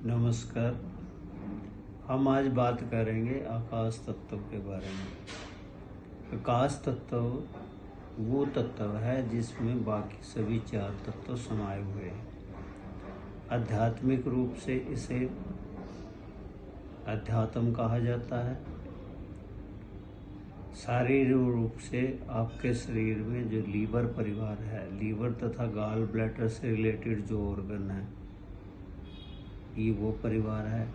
नमस्कार। हम आज बात करेंगे आकाश तत्व के बारे में। आकाश तत्व वो तत्व है जिसमें बाकी सभी चार तत्व समाये हुए हैं। आध्यात्मिक रूप से इसे अध्यात्म कहा जाता है। शारीरिक रूप से आपके शरीर में जो लीवर परिवार है, लीवर तथा गॉल ब्लैडर से रिलेटेड जो ऑर्गन है, ये वो परिवार है।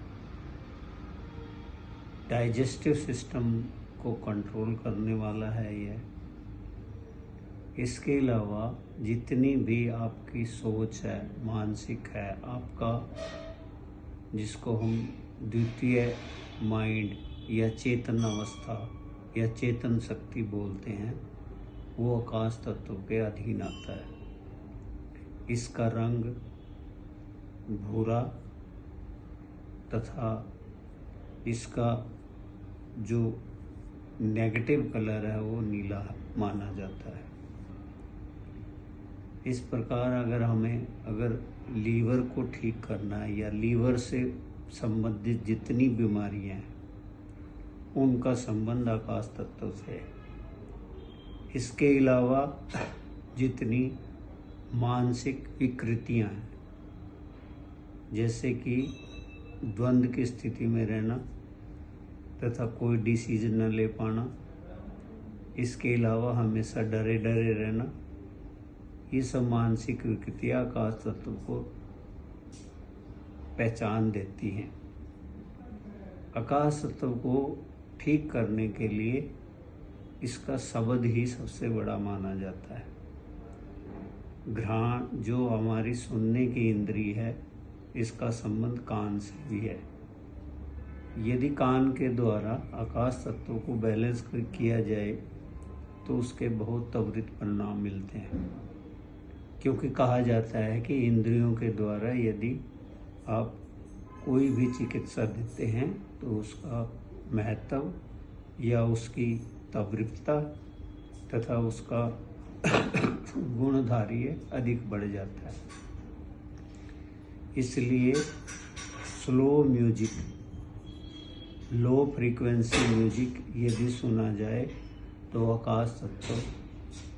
डाइजेस्टिव सिस्टम को कंट्रोल करने वाला है यह। इसके अलावा जितनी भी आपकी सोच है, मानसिक है, आपका जिसको हम द्वितीय माइंड या चेतन अवस्था या चेतन शक्ति बोलते हैं, वो आकाश तत्व के अधीन आता है। इसका रंग भूरा तथा इसका जो नेगेटिव कलर है वो नीला माना जाता है। इस प्रकार अगर लीवर को ठीक करना है या लीवर से संबंधित जितनी बीमारियां हैं उनका संबंध आकाश तत्व से है। इसके अलावा जितनी मानसिक विकृतियां हैं, जैसे कि द्वंद्व की स्थिति में रहना तथा कोई डिसीजन न ले पाना, इसके अलावा हमेशा डरे डरे रहना, ये सब मानसिक विकृतियां आकाश तत्व को पहचान देती हैं। आकाश तत्व को ठीक करने के लिए इसका शब्द ही सबसे बड़ा माना जाता है। घ्राण जो हमारी सुनने की इंद्री है, इसका संबंध कान से भी है। यदि कान के द्वारा आकाश तत्व को बैलेंस किया जाए तो उसके बहुत त्वरित परिणाम मिलते हैं, क्योंकि कहा जाता है कि इंद्रियों के द्वारा यदि आप कोई भी चिकित्सा देते हैं तो उसका महत्व या उसकी तीव्रता तथा उसका गुणधार्य अधिक बढ़ जाता है। इसलिए slow music, low frequency music यदि सुना जाए तो आकाश तत्व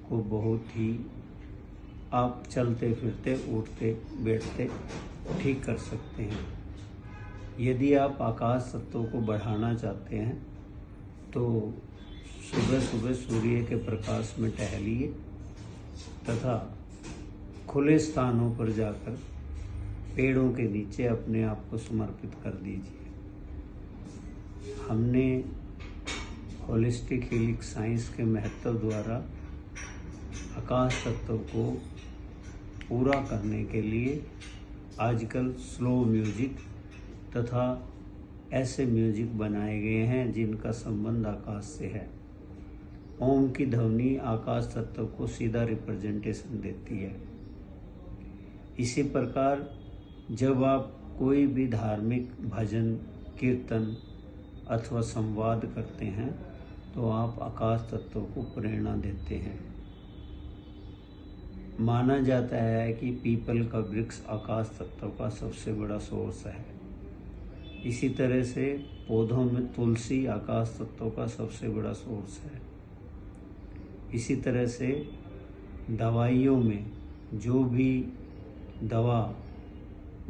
को बहुत ही आप चलते फिरते उठते बैठते ठीक कर सकते हैं। यदि आप आकाश तत्व को बढ़ाना चाहते हैं तो सुबह सुबह सूर्य के प्रकाश में टहलिए तथा खुले स्थानों पर जाकर पेड़ों के नीचे अपने आप को समर्पित कर दीजिए। हमने होलिस्टिक हीलिंग साइंस के महत्व द्वारा आकाश तत्व को पूरा करने के लिए आजकल स्लो म्यूजिक तथा ऐसे म्यूजिक बनाए गए हैं जिनका संबंध आकाश से है। ओम की ध्वनि आकाश तत्व को सीधा रिप्रेजेंटेशन देती है। इसी प्रकार जब आप कोई भी धार्मिक भजन, कीर्तन अथवा संवाद करते हैं तो आप आकाश तत्व को प्रेरणा देते हैं। माना जाता है कि पीपल का वृक्ष आकाश तत्व का सबसे बड़ा सोर्स है। इसी तरह से पौधों में तुलसी आकाश तत्व का सबसे बड़ा सोर्स है। इसी तरह से दवाइयों में जो भी दवा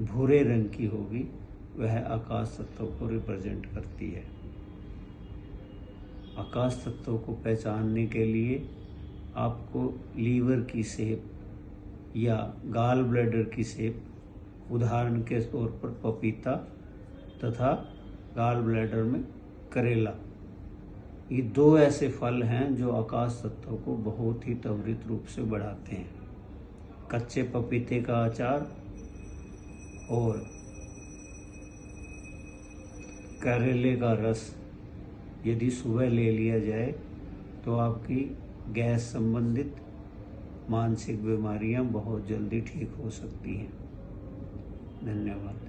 भूरे रंग की होगी वह आकाश तत्व को रिप्रेजेंट करती है। आकाश तत्व को पहचानने के लिए आपको लीवर की शेप या गॉल ब्लैडर की शेप, उदाहरण के तौर पर पपीता तथा गॉल ब्लैडर में करेला, ये दो ऐसे फल हैं जो आकाश तत्व को बहुत ही त्वरित रूप से बढ़ाते हैं। कच्चे पपीते का अचार और करेले का रस यदि सुबह ले लिया जाए तो आपकी गैस संबंधित मानसिक बीमारियां बहुत जल्दी ठीक हो सकती हैं। धन्यवाद।